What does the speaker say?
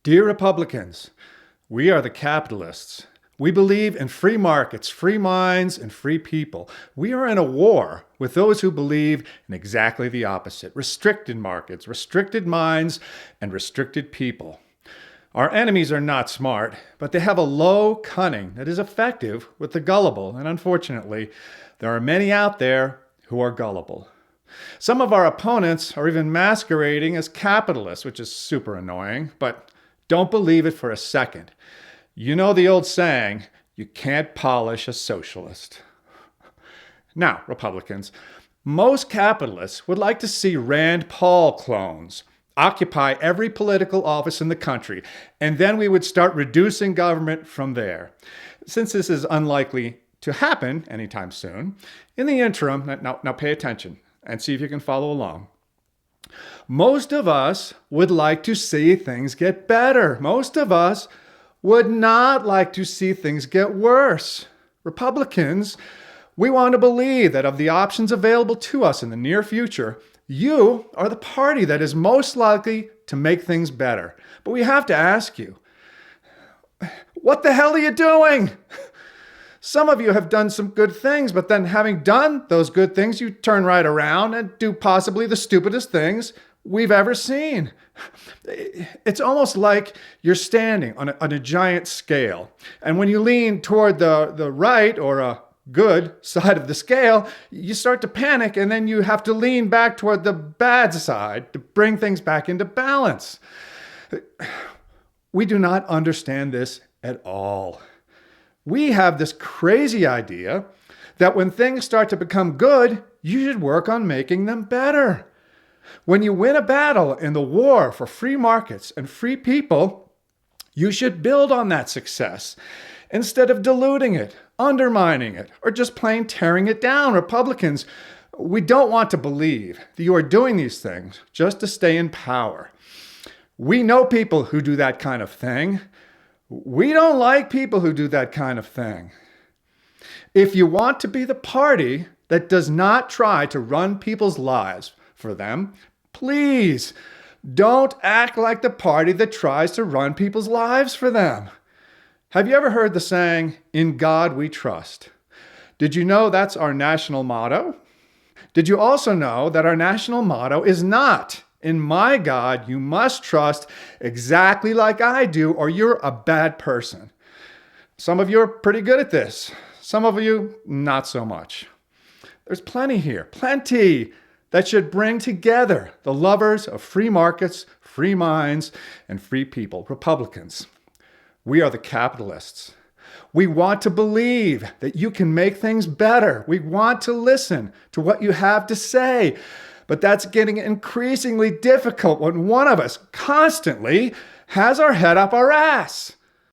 Dear Republicans, we are the capitalists. We believe in free markets, free minds, and free people. We are in a war with those who believe in exactly the opposite: restricted markets, restricted minds, and restricted people. Our enemies are not smart, but they have a low cunning that is effective with the gullible, and unfortunately, there are many out there who are gullible. Some of our opponents are even masquerading as capitalists, which is super annoying, but don't believe it for a second. You know the old saying, you can't polish a socialist. Now, Republicans, most capitalists would like to see Rand Paul clones occupy every political office in the country, and then we would start reducing government from there. Since this is unlikely to happen anytime soon, in the interim, now pay attention and see if you can follow along. Most of us would like to see things get better. Most of us would not like to see things get worse. Republicans, we want to believe that of the options available to us in the near future, you are the party that is most likely to make things better. But we have to ask you, what the hell are you doing? Some of you have done some good things, but then having done those good things, you turn right around and do possibly the stupidest things we've ever seen. It's almost like you're standing on a giant scale. And when you lean toward the right or a good side of the scale, you start to panic, and then you have to lean back toward the bad side to bring things back into balance. We do not understand this at all. We have this crazy idea that when things start to become good, you should work on making them better. When you win a battle in the war for free markets and free people, you should build on that success instead of diluting it, undermining it, or just plain tearing it down. Republicans, we don't want to believe that you are doing these things just to stay in power. We know people who do that kind of thing. We don't like people who do that kind of thing. If you want to be the party that does not try to run people's lives for them, please don't act like the party that tries to run people's lives for them. Have you ever heard the saying, "In God we trust"? Did you know that's our national motto? Did you also know that our national motto is not, "In my God you must trust exactly like I do, or you're a bad person"? Some of you are pretty good at this. Some of you, not so much. There's plenty here, plenty, that should bring together the lovers of free markets, free minds, and free people. Republicans, we are the capitalists. We want to believe that you can make things better. We want to listen to what you have to say. But that's getting increasingly difficult when one of us constantly has our head up our ass.